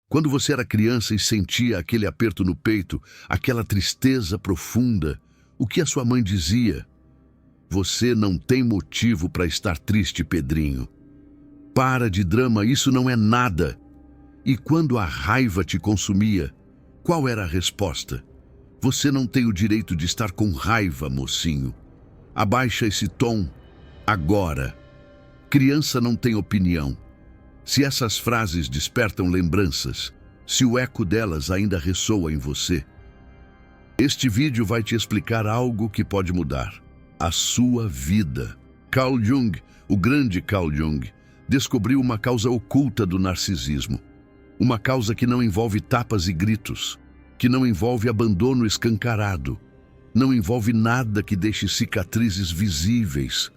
Quando você era criança e sentia aquele aperto no peito, aquela tristeza profunda, o que a sua mãe dizia? Você não tem motivo para estar triste, Pedrinho. Para de drama, isso não é nada. E quando a raiva te consumia, qual era a resposta? Você não tem o direito de estar com raiva, mocinho. Abaixa esse tom agora. Criança não tem opinião. Se essas frases despertam lembranças, se o eco delas ainda ressoa em você, este vídeo vai te explicar algo que pode mudar a sua vida. Carl Jung, o grande Carl Jung, descobriu uma causa oculta do narcisismo. Uma causa que não envolve tapas e gritos, que não envolve abandono escancarado, não envolve nada que deixe cicatrizes visíveis.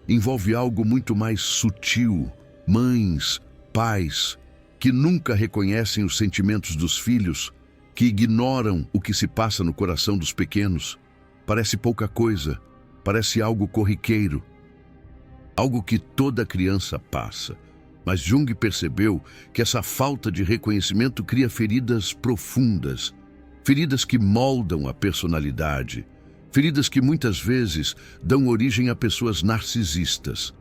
Envolve algo muito mais sutil. Mães, pais, que nunca reconhecem os sentimentos dos filhos, que ignoram o que se passa no coração dos pequenos. Parece pouca coisa, parece algo corriqueiro, algo que toda criança passa. Mas Jung percebeu que essa falta de reconhecimento cria feridas profundas, feridas que moldam a personalidade, feridas que muitas vezes dão origem a pessoas narcisistas.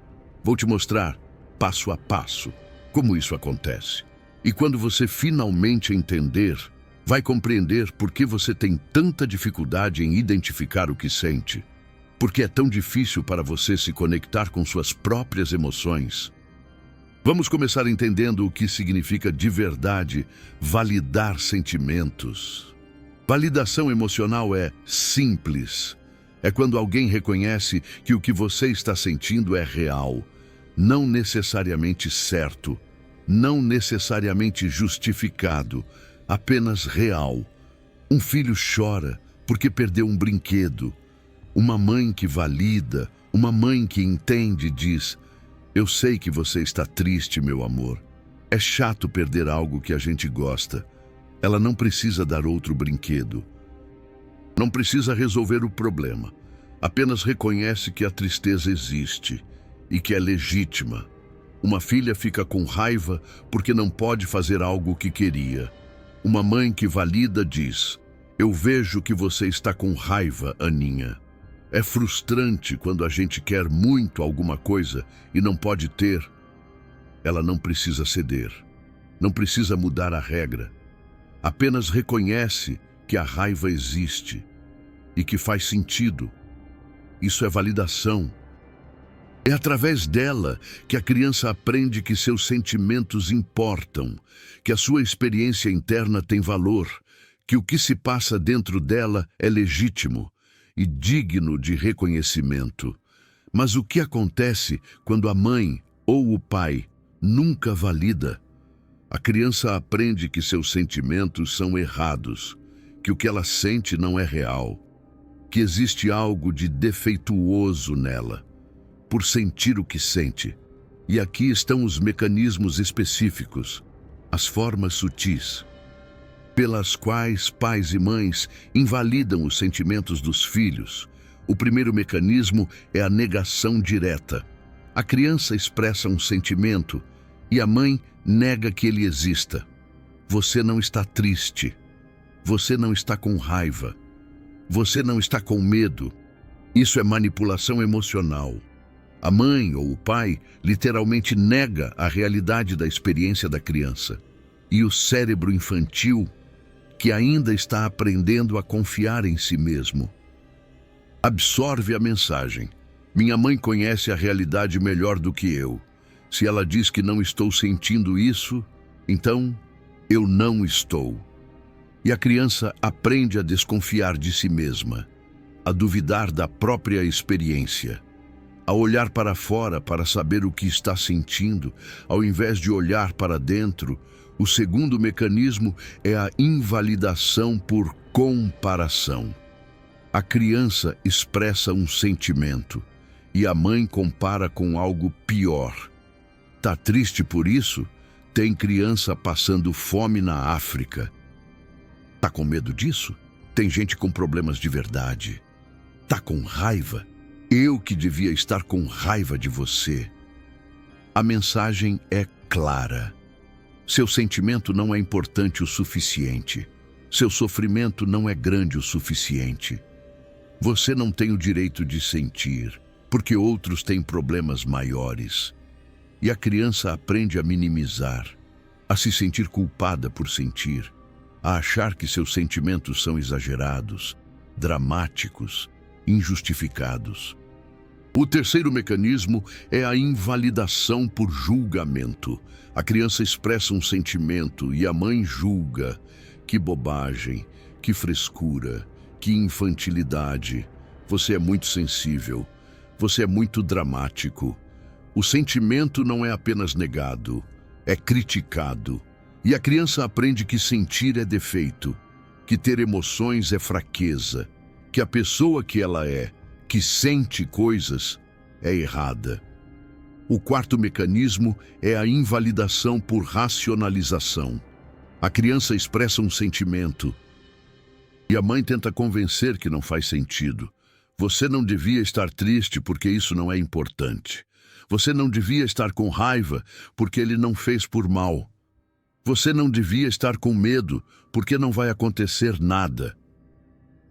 Vou te mostrar, passo a passo, como isso acontece. E quando você finalmente entender, vai compreender por que você tem tanta dificuldade em identificar o que sente. Por que é tão difícil para você se conectar com suas próprias emoções. Vamos começar entendendo o que significa de verdade validar sentimentos. Validação emocional é simples. É quando alguém reconhece que o que você está sentindo é real, não necessariamente certo, não necessariamente justificado, apenas real. Um filho chora porque perdeu um brinquedo. Uma mãe que valida, uma mãe que entende diz: eu sei que você está triste, meu amor. É chato perder algo que a gente gosta. Ela não precisa dar outro brinquedo. Não precisa resolver o problema. Apenas reconhece que a tristeza existe e que é legítima. Uma filha fica com raiva porque não pode fazer algo que queria. Uma mãe que valida diz: eu vejo que você está com raiva, Aninha. É frustrante quando a gente quer muito alguma coisa e não pode ter. Ela não precisa ceder. Não precisa mudar a regra. Apenas reconhece que a raiva existe e que faz sentido. Isso é validação. É através dela que a criança aprende que seus sentimentos importam, que a sua experiência interna tem valor, que o que se passa dentro dela é legítimo e digno de reconhecimento. Mas o que acontece quando a mãe ou o pai nunca valida? A criança aprende que seus sentimentos são errados, que o que ela sente não é real, que existe algo de defeituoso nela, por sentir o que sente. E aqui estão os mecanismos específicos, as formas sutis, pelas quais pais e mães invalidam os sentimentos dos filhos. O primeiro mecanismo é a negação direta. A criança expressa um sentimento e a mãe nega que ele exista. Você não está triste. Você não está com raiva. Você não está com medo. Isso é manipulação emocional. A mãe ou o pai literalmente nega a realidade da experiência da criança. E o cérebro infantil, que ainda está aprendendo a confiar em si mesmo, absorve a mensagem. Minha mãe conhece a realidade melhor do que eu. Se ela diz que não estou sentindo isso, então eu não estou. E a criança aprende a desconfiar de si mesma, a duvidar da própria experiência, a olhar para fora para saber o que está sentindo, ao invés de olhar para dentro. O segundo mecanismo é a invalidação por comparação. A criança expressa um sentimento e a mãe compara com algo pior. Tá triste por isso? Tem criança passando fome na África. Tá com medo disso? Tem gente com problemas de verdade. Tá com raiva? Eu que devia estar com raiva de você. A mensagem é clara. Seu sentimento não é importante o suficiente. Seu sofrimento não é grande o suficiente. Você não tem o direito de sentir, porque outros têm problemas maiores. E a criança aprende a minimizar, a se sentir culpada por sentir, a achar que seus sentimentos são exagerados, dramáticos, injustificados. O terceiro mecanismo é a invalidação por julgamento. A criança expressa um sentimento e a mãe julga. Que bobagem, que frescura, que infantilidade. Você é muito sensível, você é muito dramático. O sentimento não é apenas negado, é criticado. E a criança aprende que sentir é defeito, que ter emoções é fraqueza, que a pessoa que ela é, que sente coisas, é errada. O quarto mecanismo é a invalidação por racionalização. A criança expressa um sentimento e a mãe tenta convencer que não faz sentido. Você não devia estar triste porque isso não é importante. Você não devia estar com raiva porque ele não fez por mal. Você não devia estar com medo porque não vai acontecer nada.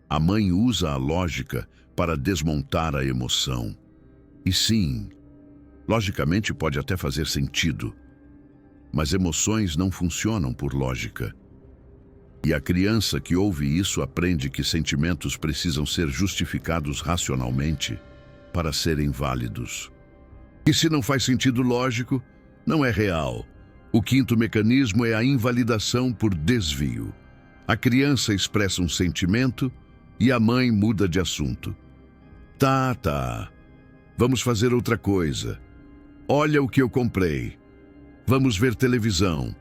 A mãe usa a lógica para desmontar a emoção. E sim, logicamente pode até fazer sentido, mas emoções não funcionam por lógica. E a criança que ouve isso aprende que sentimentos precisam ser justificados racionalmente para serem válidos. E se não faz sentido lógico, não é real. O quinto mecanismo é a invalidação por desvio. A criança expressa um sentimento e a mãe muda de assunto. Tá. Vamos fazer outra coisa. Olha o que eu comprei. Vamos ver televisão.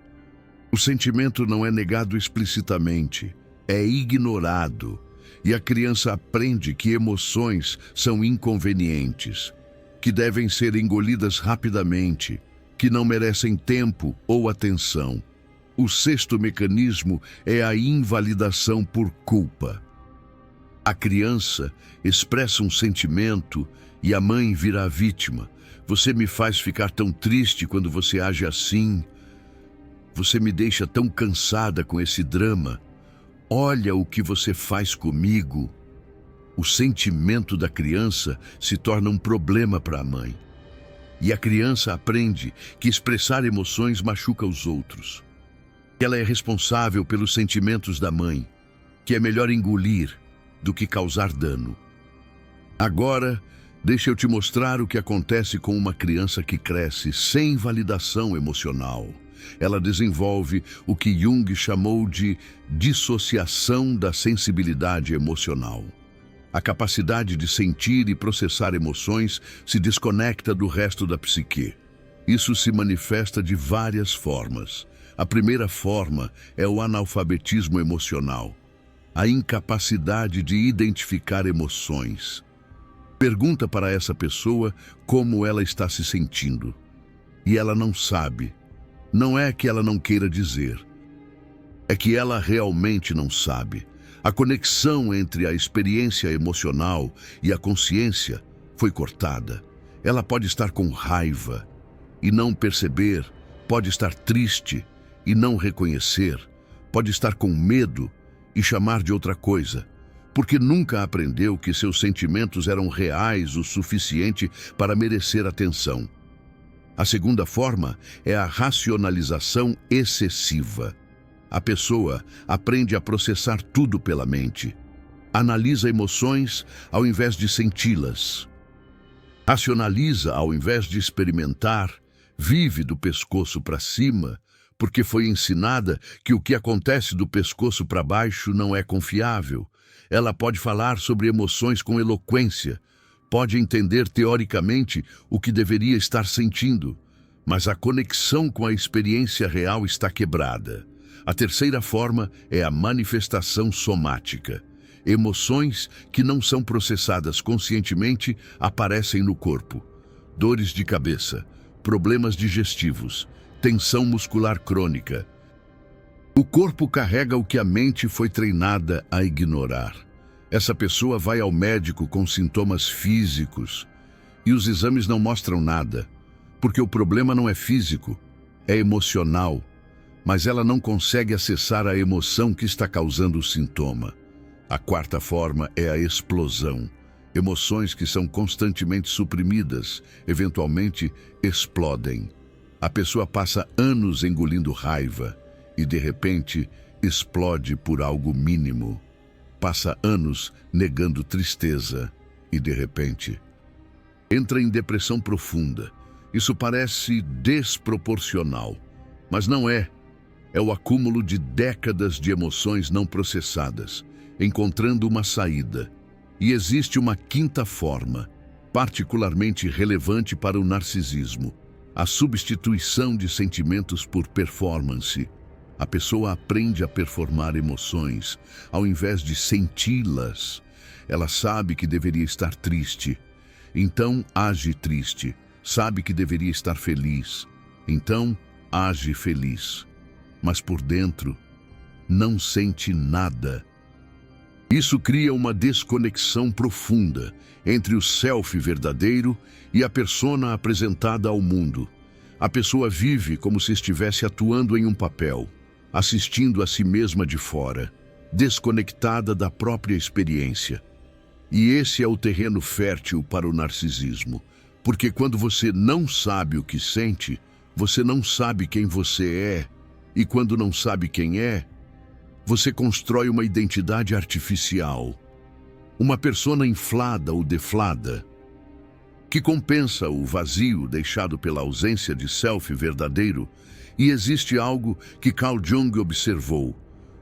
O sentimento não é negado explicitamente, é ignorado. E a criança aprende que emoções são inconvenientes, que devem ser engolidas rapidamente, que não merecem tempo ou atenção. O sexto mecanismo é a invalidação por culpa. A criança expressa um sentimento e a mãe vira a vítima. Você me faz ficar tão triste quando você age assim. Você me deixa tão cansada com esse drama. Olha o que você faz comigo. O sentimento da criança se torna um problema para a mãe. E a criança aprende que expressar emoções machuca os outros. Que ela é responsável pelos sentimentos da mãe, que é melhor engolir do que causar dano. Agora, deixa eu te mostrar o que acontece com uma criança que cresce sem validação emocional. Ela desenvolve o que Jung chamou de dissociação da sensibilidade emocional. A capacidade de sentir e processar emoções se desconecta do resto da psique. Isso se manifesta de várias formas. A primeira forma é o analfabetismo emocional, a incapacidade de identificar emoções. Pergunta para essa pessoa como ela está se sentindo. E ela não sabe. Não é que ela não queira dizer. É que ela realmente não sabe. A conexão entre a experiência emocional e a consciência foi cortada. Ela pode estar com raiva e não perceber, pode estar triste e não reconhecer, pode estar com medo e chamar de outra coisa, porque nunca aprendeu que seus sentimentos eram reais o suficiente para merecer atenção. A segunda forma é a racionalização excessiva. A pessoa aprende a processar tudo pela mente. Analisa emoções ao invés de senti-las. Racionaliza ao invés de experimentar. Vive do pescoço para cima, porque foi ensinada que o que acontece do pescoço para baixo não é confiável. Ela pode falar sobre emoções com eloquência, pode entender teoricamente o que deveria estar sentindo, mas a conexão com a experiência real está quebrada. A terceira forma é a manifestação somática. Emoções que não são processadas conscientemente aparecem no corpo. Dores de cabeça, problemas digestivos, tensão muscular crônica. O corpo carrega o que a mente foi treinada a ignorar. Essa pessoa vai ao médico com sintomas físicos e os exames não mostram nada, porque o problema não é físico, é emocional. mas ela não consegue acessar a emoção que está causando o sintoma. A quarta forma é a explosão. Emoções que são constantemente suprimidas, eventualmente explodem. A pessoa passa anos engolindo raiva e, de repente, explode por algo mínimo. Passa anos negando tristeza e, de repente, entra em depressão profunda. Isso parece desproporcional, mas não é. É o acúmulo de décadas de emoções não processadas, encontrando uma saída. E existe uma quinta forma, particularmente relevante para o narcisismo: a substituição de sentimentos por performance. A pessoa aprende a performar emoções, ao invés de senti-las. Ela sabe que deveria estar triste, então age triste. Sabe que deveria estar feliz, então age feliz. Mas por dentro, não sente nada. Isso cria uma desconexão profunda entre o self verdadeiro e a persona apresentada ao mundo. A pessoa vive como se estivesse atuando em um papel, assistindo a si mesma de fora, desconectada da própria experiência. E esse é o terreno fértil para o narcisismo, porque quando você não sabe o que sente, você não sabe quem você é, e quando não sabe quem é, você constrói uma identidade artificial, uma persona inflada ou deflada, que compensa o vazio deixado pela ausência de self verdadeiro. E existe algo que Carl Jung observou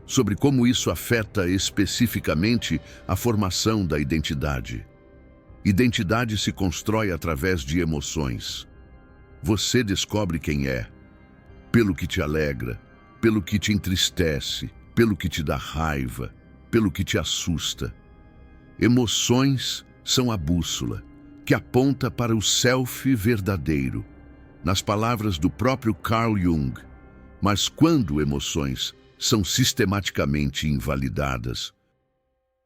sobre como isso afeta especificamente a formação da identidade. Identidade se constrói através de emoções. Você descobre quem é, pelo que te alegra, pelo que te entristece, pelo que te dá raiva, pelo que te assusta. Emoções são a bússola que aponta para o self verdadeiro, nas palavras do próprio Carl Jung. Mas quando emoções são sistematicamente invalidadas,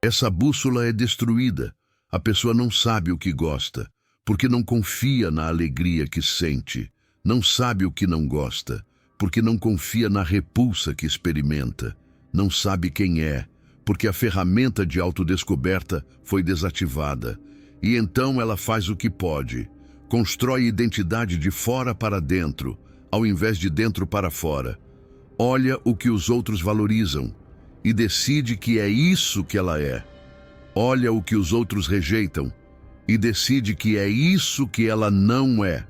essa bússola é destruída. A pessoa não sabe o que gosta, porque não confia na alegria que sente. Não sabe o que não gosta, porque não confia na repulsa que experimenta. Não sabe quem é, porque a ferramenta de autodescoberta foi desativada. E então ela faz o que pode. Constrói identidade de fora para dentro, ao invés de dentro para fora. Olha o que os outros valorizam e decide que é isso que ela é. Olha o que os outros rejeitam e decide que é isso que ela não é.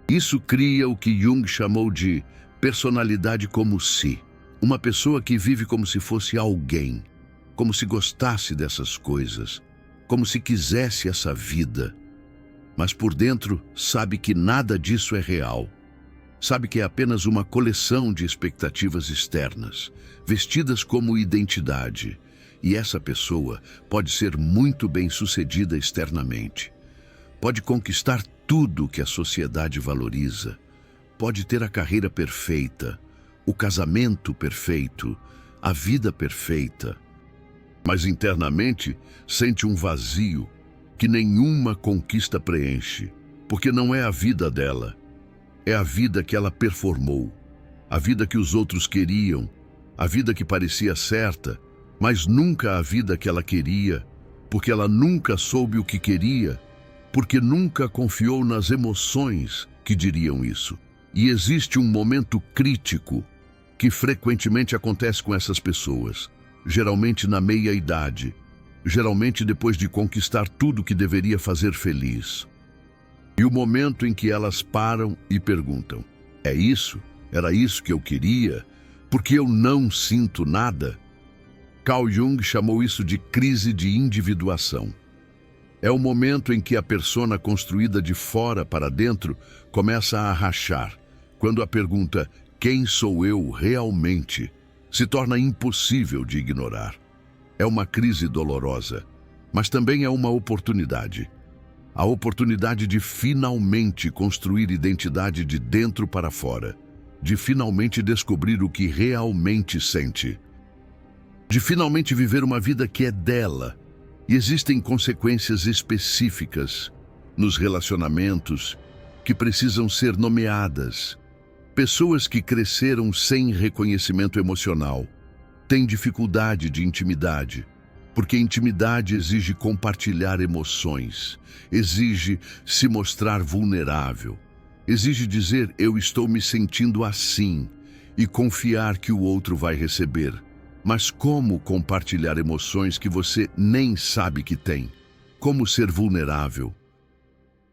Isso cria o que Jung chamou de personalidade como si. Uma pessoa que vive como se fosse alguém, como se gostasse dessas coisas, como se quisesse essa vida. Mas por dentro sabe que nada disso é real. Sabe que é apenas uma coleção de expectativas externas, vestidas como identidade. E essa pessoa pode ser muito bem-sucedida externamente. Pode conquistar tudo que a sociedade valoriza. Pode ter a carreira perfeita, o casamento perfeito, a vida perfeita. Mas internamente sente um vazio que nenhuma conquista preenche, porque não é a vida dela. É a vida que ela performou, a vida que os outros queriam, a vida que parecia certa, mas nunca a vida que ela queria, porque ela nunca soube o que queria, porque nunca confiou nas emoções que diriam isso. E existe um momento crítico que frequentemente acontece com essas pessoas, geralmente na meia-idade, geralmente depois de conquistar tudo que deveria fazer feliz. E o momento em que elas param e perguntam: é isso? Era isso que eu queria? Porque eu não sinto nada? Carl Jung chamou isso de crise de individuação. É o momento em que a persona construída de fora para dentro começa a rachar, quando a pergunta "quem sou eu realmente?" se torna impossível de ignorar. É uma crise dolorosa, mas também é uma oportunidade. A oportunidade de finalmente construir identidade de dentro para fora, de finalmente descobrir o que realmente sente, de finalmente viver uma vida que é dela. E existem consequências específicas nos relacionamentos que precisam ser nomeadas. Pessoas que cresceram sem reconhecimento emocional têm dificuldade de intimidade, porque intimidade exige compartilhar emoções, exige se mostrar vulnerável, exige dizer eu estou me sentindo assim e confiar que o outro vai receber. Mas como compartilhar emoções que você nem sabe que tem? Como ser vulnerável?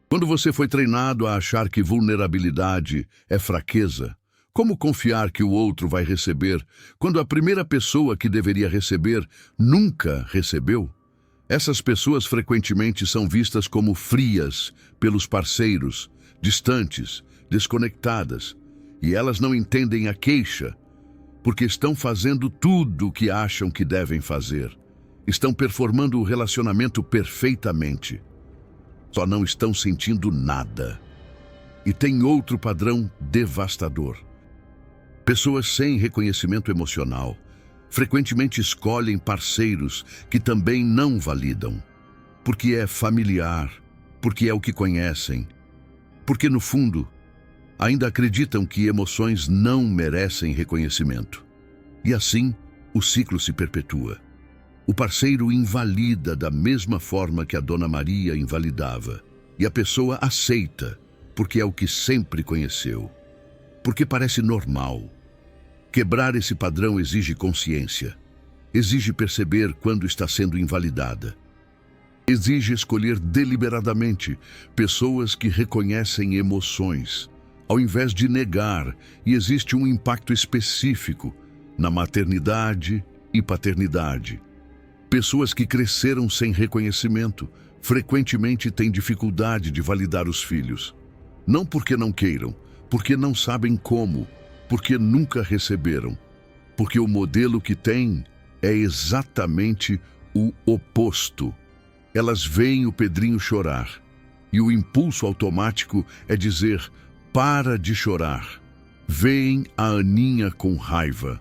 Quando você foi treinado a achar que vulnerabilidade é fraqueza, como confiar que o outro vai receber quando a primeira pessoa que deveria receber nunca recebeu? Essas pessoas frequentemente são vistas como frias pelos parceiros, distantes, desconectadas, e elas não entendem a queixa, porque estão fazendo tudo o que acham que devem fazer. Estão performando o relacionamento perfeitamente. Só não estão sentindo nada. E tem outro padrão devastador. Pessoas sem reconhecimento emocional frequentemente escolhem parceiros que também não validam, porque é familiar, porque é o que conhecem, porque no fundo ainda acreditam que emoções não merecem reconhecimento. E assim, o ciclo se perpetua. O parceiro invalida da mesma forma que a Dona Maria invalidava, e a pessoa aceita, porque é o que sempre conheceu, porque parece normal. Quebrar esse padrão exige consciência, exige perceber quando está sendo invalidada, exige escolher deliberadamente pessoas que reconhecem emoções, ao invés de negar, e existe um impacto específico na maternidade e paternidade. Pessoas que cresceram sem reconhecimento frequentemente têm dificuldade de validar os filhos. Não porque não queiram, porque não sabem como, porque nunca receberam. Porque o modelo que têm é exatamente o oposto. Elas veem o Pedrinho chorar, e o impulso automático é dizer: para de chorar. Veem a Aninha com raiva,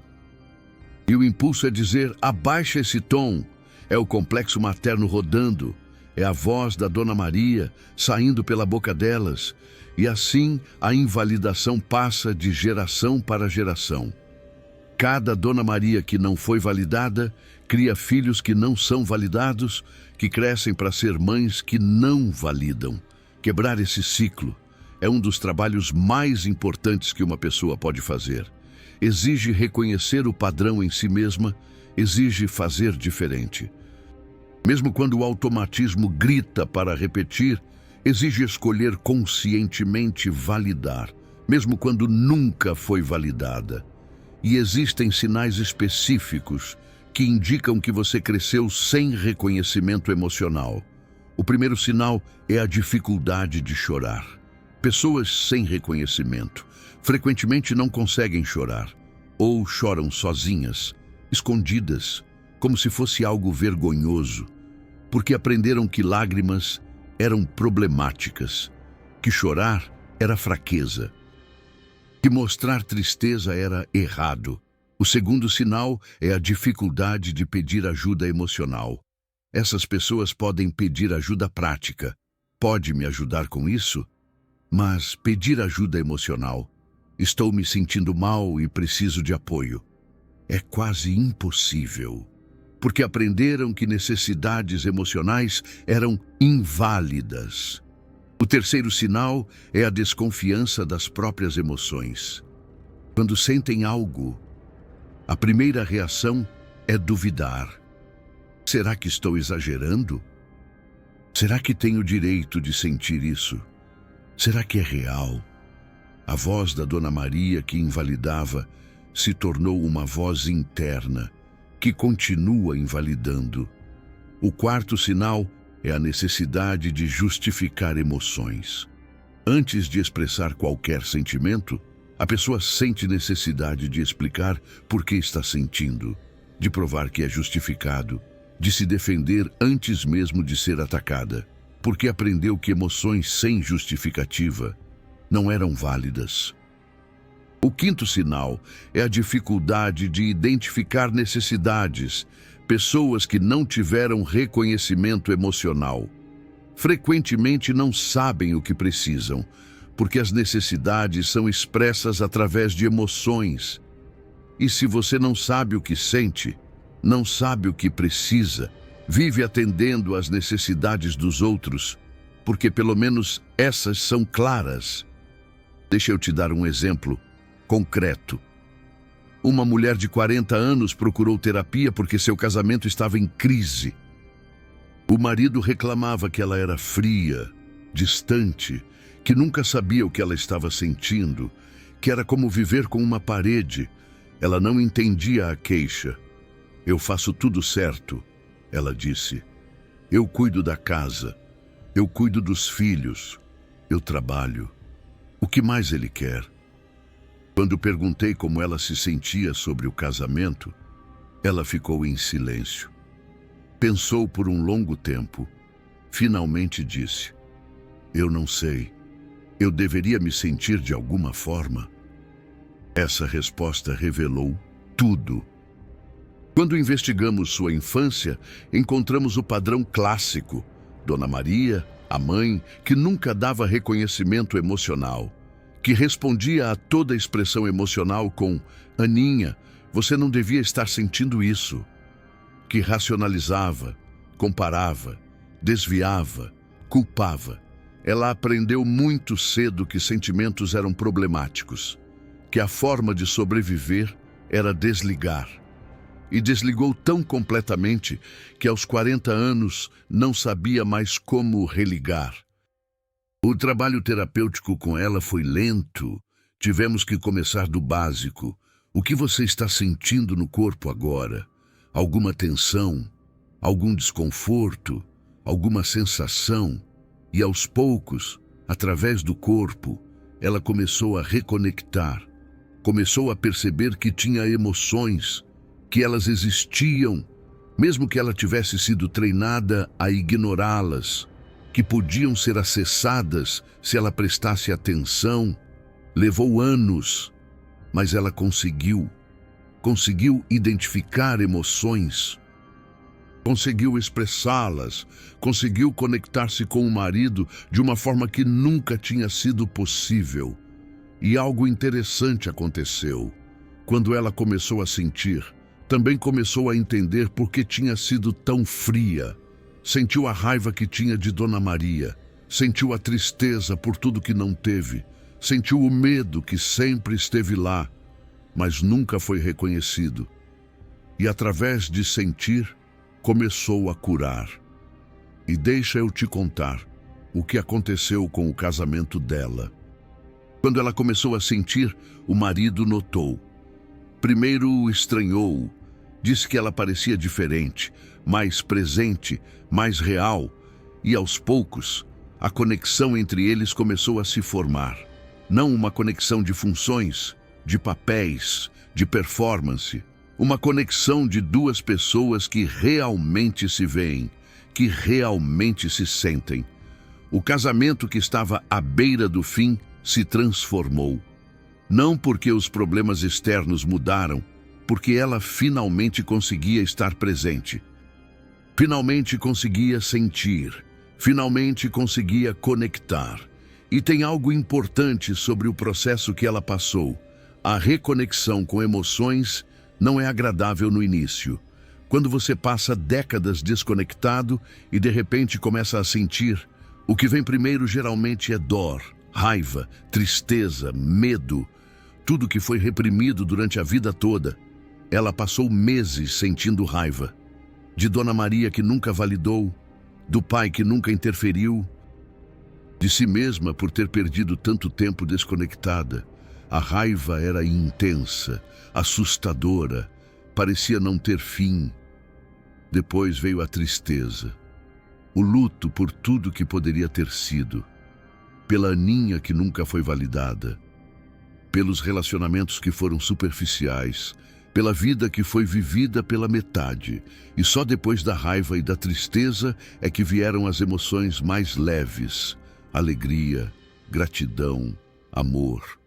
e o impulso é dizer: abaixa esse tom. É o complexo materno rodando, é a voz da Dona Maria saindo pela boca delas, e assim a invalidação passa de geração para geração. Cada Dona Maria que não foi validada cria filhos que não são validados, que crescem para ser mães que não validam. Quebrar esse ciclo é um dos trabalhos mais importantes que uma pessoa pode fazer. Exige reconhecer o padrão em si mesma, exige fazer diferente. Mesmo quando o automatismo grita para repetir, exige escolher conscientemente validar, mesmo quando nunca foi validada. E existem sinais específicos que indicam que você cresceu sem reconhecimento emocional. O primeiro sinal é a dificuldade de chorar. Pessoas sem reconhecimento frequentemente não conseguem chorar, ou choram sozinhas, escondidas, como se fosse algo vergonhoso, porque aprenderam que lágrimas eram problemáticas, que chorar era fraqueza, que mostrar tristeza era errado. O segundo sinal é a dificuldade de pedir ajuda emocional. Essas pessoas podem pedir ajuda prática. Pode me ajudar com isso? Mas pedir ajuda emocional, estou me sentindo mal e preciso de apoio, é quase impossível, porque aprenderam que necessidades emocionais eram inválidas. O terceiro sinal é a desconfiança das próprias emoções. Quando sentem algo, a primeira reação é duvidar. Será que estou exagerando? Será que tenho direito de sentir isso? Será que é real? A voz da Dona Maria que invalidava se tornou uma voz interna que continua invalidando. O quarto sinal é a necessidade de justificar emoções. Antes de expressar qualquer sentimento, a pessoa sente necessidade de explicar por que está sentindo, de provar que é justificado, de se defender antes mesmo de ser atacada, porque aprendeu que emoções sem justificativa não eram válidas. O quinto sinal é a dificuldade de identificar necessidades. Pessoas que não tiveram reconhecimento emocional frequentemente não sabem o que precisam, porque as necessidades são expressas através de emoções. E se você não sabe o que sente, não sabe o que precisa, vive atendendo às necessidades dos outros, porque pelo menos essas são claras. Deixa eu te dar um exemplo concreto. Uma mulher de 40 anos procurou terapia porque seu casamento estava em crise. O marido reclamava que ela era fria, distante, que nunca sabia o que ela estava sentindo, que era como viver com uma parede. Ela não entendia a queixa. Eu faço tudo certo, ela disse. Eu cuido da casa, eu cuido dos filhos, eu trabalho. O que mais ele quer? Quando perguntei como ela se sentia sobre o casamento, ela ficou em silêncio. Pensou por um longo tempo. Finalmente disse: eu não sei. Eu deveria me sentir de alguma forma? Essa resposta revelou tudo. Quando investigamos sua infância, encontramos o padrão clássico. Dona Maria, a mãe, que nunca dava reconhecimento emocional, que respondia a toda expressão emocional com "Aninha, você não devia estar sentindo isso", que racionalizava, comparava, desviava, culpava. Ela aprendeu muito cedo que sentimentos eram problemáticos, que a forma de sobreviver era desligar. E desligou tão completamente que aos 40 anos não sabia mais como religar. O trabalho terapêutico com ela foi lento. Tivemos que começar do básico. O que você está sentindo no corpo agora? Alguma tensão? Algum desconforto? Alguma sensação? E aos poucos, através do corpo, ela começou a reconectar. Começou a perceber que tinha emoções, que elas existiam, mesmo que ela tivesse sido treinada a ignorá-las, que podiam ser acessadas se ela prestasse atenção. Levou anos, mas ela conseguiu identificar emoções, conseguiu expressá-las, conseguiu conectar-se com o marido de uma forma que nunca tinha sido possível. E algo interessante aconteceu. Quando ela começou a sentir, também começou a entender por que tinha sido tão fria. Sentiu a raiva que tinha de Dona Maria, sentiu a tristeza por tudo que não teve, sentiu o medo que sempre esteve lá, mas nunca foi reconhecido. E através de sentir, começou a curar. E deixa eu te contar o que aconteceu com o casamento dela. Quando ela começou a sentir, o marido notou. Primeiro o estranhou, disse que ela parecia diferente, mais presente, mais real, e aos poucos, a conexão entre eles começou a se formar. Não uma conexão de funções, de papéis, de performance, uma conexão de duas pessoas que realmente se veem, que realmente se sentem. O casamento que estava à beira do fim se transformou. Não porque os problemas externos mudaram, porque ela finalmente conseguia estar presente. Finalmente conseguia sentir. Finalmente conseguia conectar. E tem algo importante sobre o processo que ela passou. A reconexão com emoções não é agradável no início. Quando você passa décadas desconectado e de repente começa a sentir, o que vem primeiro geralmente é dor, raiva, tristeza, medo, tudo que foi reprimido durante a vida toda. Ela passou meses sentindo raiva. De Dona Maria que nunca validou, do pai que nunca interferiu, de si mesma por ter perdido tanto tempo desconectada. A raiva era intensa, assustadora, parecia não ter fim. Depois veio a tristeza, o luto por tudo que poderia ter sido, pela Aninha que nunca foi validada, pelos relacionamentos que foram superficiais, pela vida que foi vivida pela metade. E só depois da raiva e da tristeza é que vieram as emoções mais leves, alegria, gratidão, amor.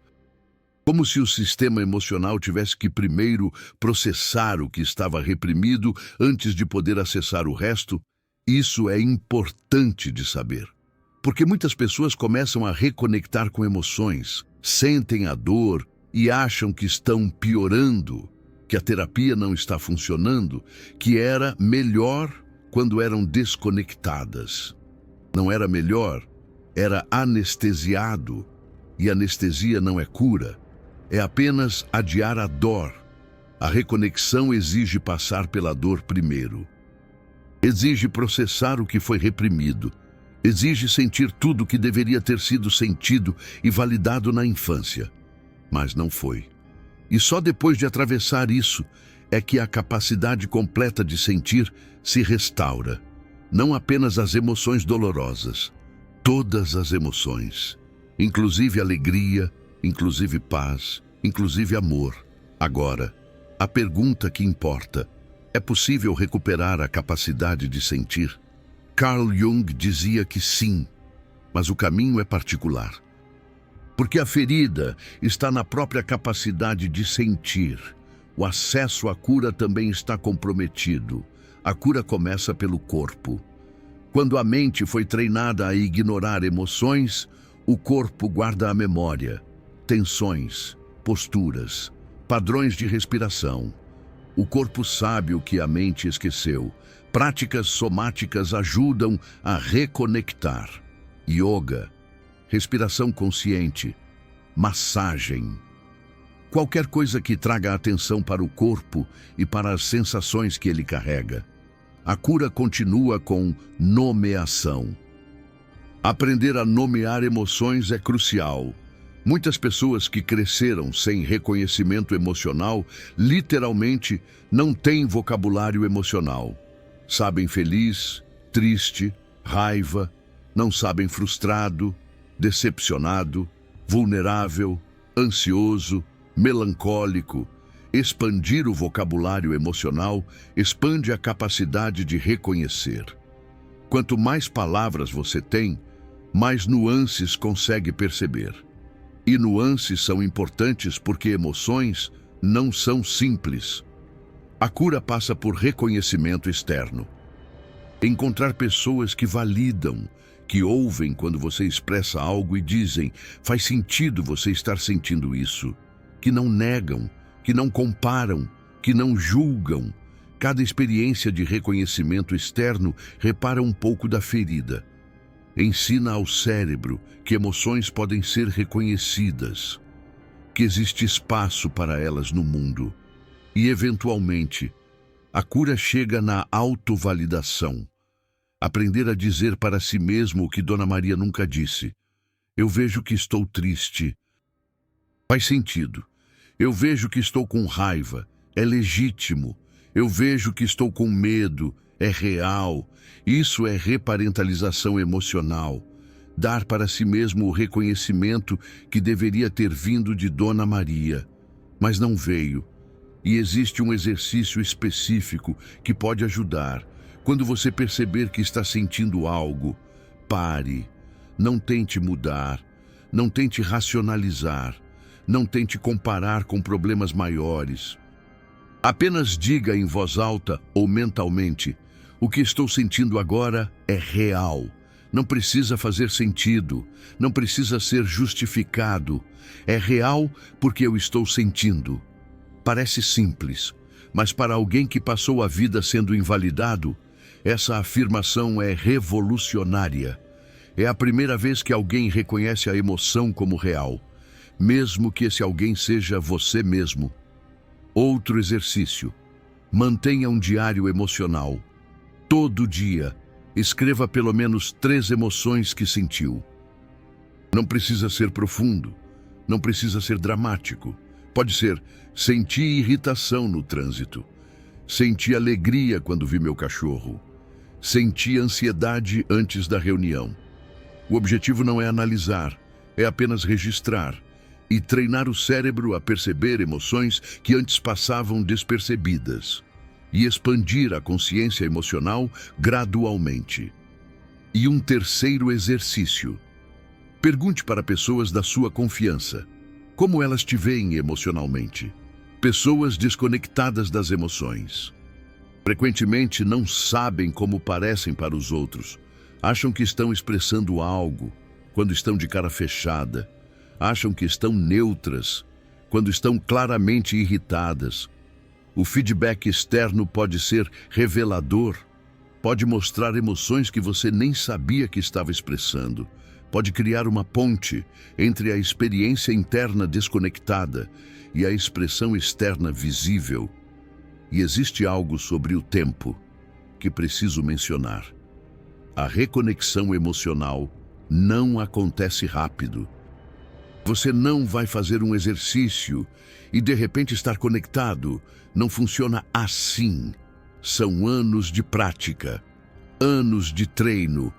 Como se o sistema emocional tivesse que primeiro processar o que estava reprimido antes de poder acessar o resto. Isso é importante de saber, Porque muitas pessoas começam a reconectar com emoções, sentem a dor e acham que estão piorando, que a terapia não está funcionando, que era melhor quando eram desconectadas. Não era melhor, era anestesiado. E anestesia não é cura, é apenas adiar a dor. A reconexão exige passar pela dor primeiro. Exige processar o que foi reprimido. Exige sentir tudo o que deveria ter sido sentido e validado na infância. Mas não foi. E só depois de atravessar isso é que a capacidade completa de sentir se restaura. Não apenas as emoções dolorosas, todas as emoções. Inclusive alegria, inclusive paz, inclusive amor. Agora, a pergunta que importa: é possível recuperar a capacidade de sentir? Carl Jung dizia que sim, mas o caminho é particular. Porque a ferida está na própria capacidade de sentir. O acesso à cura também está comprometido. A cura começa pelo corpo. Quando a mente foi treinada a ignorar emoções, o corpo guarda a memória, tensões, posturas, padrões de respiração. O corpo sabe o que a mente esqueceu. Práticas somáticas ajudam a reconectar. Yoga, respiração consciente, massagem. Qualquer coisa que traga atenção para o corpo e para as sensações que ele carrega. A cura continua com nomeação. Aprender a nomear emoções é crucial. Muitas pessoas que cresceram sem reconhecimento emocional, literalmente, não têm vocabulário emocional. Sabem feliz, triste, raiva, não sabem frustrado, decepcionado, vulnerável, ansioso, melancólico. Expandir o vocabulário emocional expande a capacidade de reconhecer. Quanto mais palavras você tem, mais nuances consegue perceber. E nuances são importantes porque emoções não são simples. A cura passa por reconhecimento externo. Encontrar pessoas que validam, que ouvem quando você expressa algo e dizem: faz sentido você estar sentindo isso. Que não negam, que não comparam, que não julgam. Cada experiência de reconhecimento externo repara um pouco da ferida. Ensina ao cérebro que emoções podem ser reconhecidas, que existe espaço para elas no mundo. E, eventualmente, a cura chega na autovalidação. Aprender a dizer para si mesmo o que Dona Maria nunca disse: eu vejo que estou triste. Faz sentido. Eu vejo que estou com raiva. É legítimo. Eu vejo que estou com medo. É real. Isso é reparentalização emocional. Dar para si mesmo o reconhecimento que deveria ter vindo de Dona Maria, mas não veio. E existe um exercício específico que pode ajudar. Quando você perceber que está sentindo algo, pare. Não tente mudar. Não tente racionalizar. Não tente comparar com problemas maiores. Apenas diga em voz alta ou mentalmente: o que estou sentindo agora é real. Não precisa fazer sentido. Não precisa ser justificado. É real porque eu estou sentindo. Parece simples, mas para alguém que passou a vida sendo invalidado, essa afirmação é revolucionária. É a primeira vez que alguém reconhece a emoção como real, mesmo que esse alguém seja você mesmo. Outro exercício: mantenha um diário emocional. Todo dia, escreva pelo menos 3 emoções que sentiu. Não precisa ser profundo, não precisa ser dramático. Pode ser: senti irritação no trânsito, senti alegria quando vi meu cachorro, senti ansiedade antes da reunião. O objetivo não é analisar, é apenas registrar e treinar o cérebro a perceber emoções que antes passavam despercebidas e expandir a consciência emocional gradualmente. E um terceiro exercício: pergunte para pessoas da sua confiança como elas te veem emocionalmente. Pessoas desconectadas das emoções frequentemente não sabem como parecem para os outros, Acham que estão expressando algo quando estão de cara fechada. Acham que estão neutras quando estão claramente irritadas. O feedback externo pode ser revelador, pode mostrar emoções que você nem sabia que estava expressando. Pode criar uma ponte entre a experiência interna desconectada e a expressão externa visível. E existe algo sobre o tempo que preciso mencionar. A reconexão emocional não acontece rápido. Você não vai fazer um exercício e de repente estar conectado. Não funciona assim. São anos de prática, anos de treino,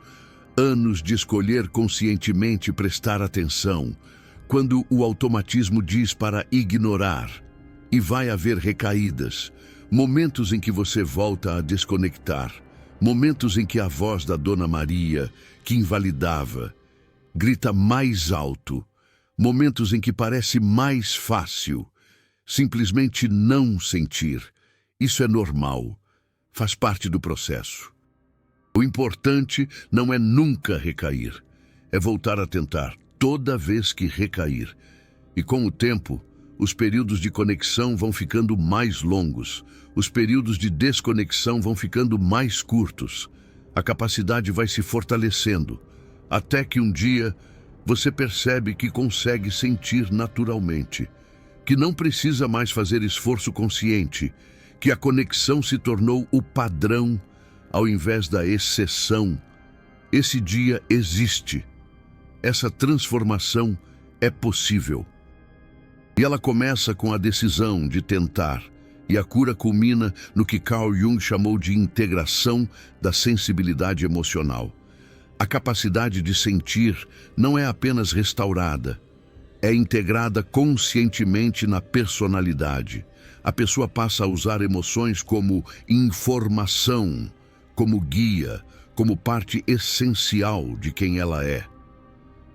anos de escolher conscientemente prestar atenção, quando o automatismo diz para ignorar. E vai haver recaídas, momentos em que você volta a desconectar, momentos em que a voz da Dona Maria, que invalidava, grita mais alto, momentos em que parece mais fácil simplesmente não sentir. Isso é normal, faz parte do processo. O importante não é nunca recair, é voltar a tentar toda vez que recair. E com o tempo, os períodos de conexão vão ficando mais longos, os períodos de desconexão vão ficando mais curtos. A capacidade vai se fortalecendo, até que um dia você percebe que consegue sentir naturalmente, que não precisa mais fazer esforço consciente, que a conexão se tornou o padrão ao invés da exceção. Esse dia existe. Essa transformação é possível. E ela começa com a decisão de tentar, e a cura culmina no que Carl Jung chamou de integração da sensibilidade emocional. A capacidade de sentir não é apenas restaurada, é integrada conscientemente na personalidade. A pessoa passa a usar emoções como informação, como guia, como parte essencial de quem ela é.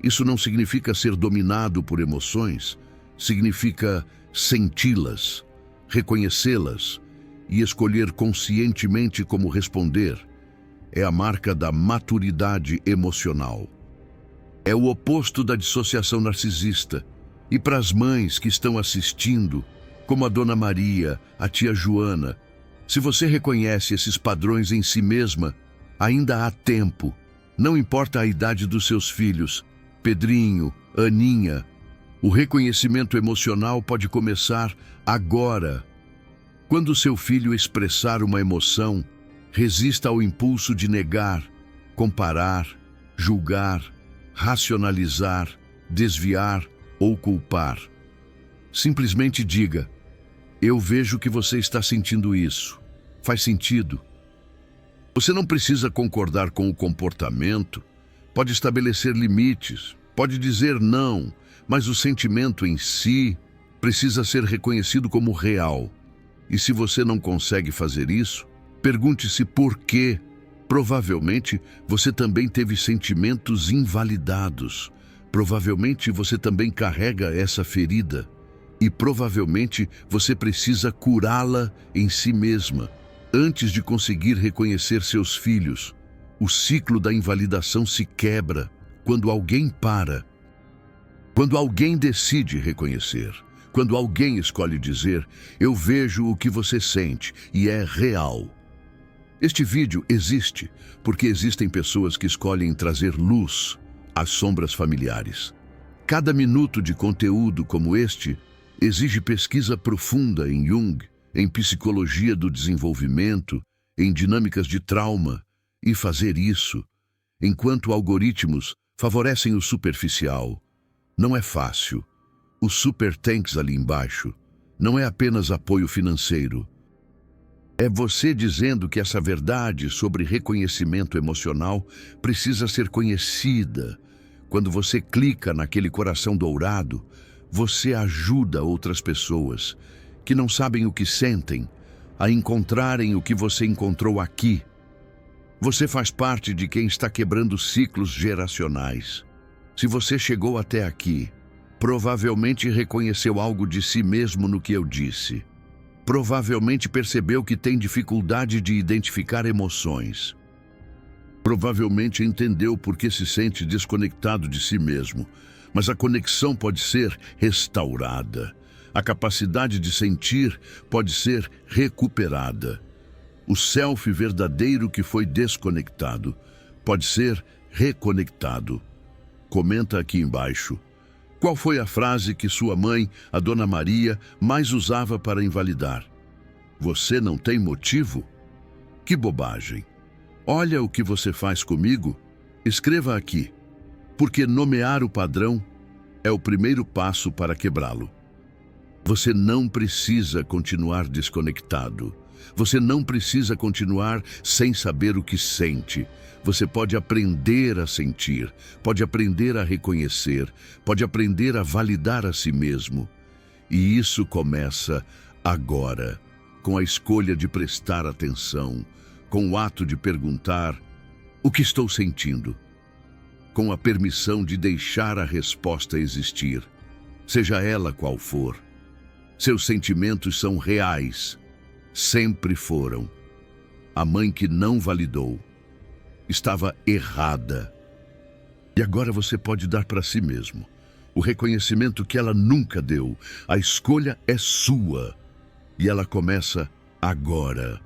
Isso não significa ser dominado por emoções, significa senti-las, reconhecê-las e escolher conscientemente como responder. É a marca da maturidade emocional. É o oposto da dissociação narcisista. E para as mães que estão assistindo, como a Dona Maria, a tia Joana, se você reconhece esses padrões em si mesma, ainda há tempo. Não importa a idade dos seus filhos, Pedrinho, Aninha, o reconhecimento emocional pode começar agora. Quando seu filho expressar uma emoção, resista ao impulso de negar, comparar, julgar, racionalizar, desviar ou culpar. Simplesmente diga: eu vejo que você está sentindo isso. Faz sentido? Você não precisa concordar com o comportamento, pode estabelecer limites, pode dizer não, mas o sentimento em si precisa ser reconhecido como real. E se você não consegue fazer isso, pergunte-se por quê. Provavelmente você também teve sentimentos invalidados. Provavelmente você também carrega essa ferida. E provavelmente você precisa curá-la em si mesma, antes de conseguir reconhecer seus filhos. O ciclo da invalidação se quebra quando alguém para. Quando alguém decide reconhecer. Quando alguém escolhe dizer: eu vejo o que você sente e é real. Este vídeo existe porque existem pessoas que escolhem trazer luz às sombras familiares. Cada minuto de conteúdo como este exige pesquisa profunda em Jung, em psicologia do desenvolvimento, em dinâmicas de trauma, e fazer isso, enquanto algoritmos favorecem o superficial, não é fácil. Os super tanks ali embaixo não é apenas apoio financeiro. É você dizendo que essa verdade sobre reconhecimento emocional precisa ser conhecida. Quando você clica naquele coração dourado, você ajuda outras pessoas que não sabem o que sentem a encontrarem o que você encontrou aqui. Você faz parte de quem está quebrando ciclos geracionais. Se você chegou até aqui, provavelmente reconheceu algo de si mesmo no que eu disse. Provavelmente percebeu que tem dificuldade de identificar emoções. Provavelmente entendeu por que se sente desconectado de si mesmo, mas a conexão pode ser restaurada. A capacidade de sentir pode ser recuperada. O self verdadeiro que foi desconectado pode ser reconectado. Comenta aqui embaixo. Qual foi a frase que sua mãe, a Dona Maria, mais usava para invalidar? Você não tem motivo? Que bobagem! Olha o que você faz comigo. Escreva aqui, porque nomear o padrão é o primeiro passo para quebrá-lo. Você não precisa continuar desconectado. Você não precisa continuar sem saber o que sente. Você pode aprender a sentir, pode aprender a reconhecer, pode aprender a validar a si mesmo. E isso começa agora, com a escolha de prestar atenção, com o ato de perguntar: o que estou sentindo? Com a permissão de deixar a resposta existir, seja ela qual for. Seus sentimentos são reais, sempre foram. A mãe que não validou estava errada. E agora você pode dar para si mesmo o reconhecimento que ela nunca deu. A escolha é sua e ela começa agora.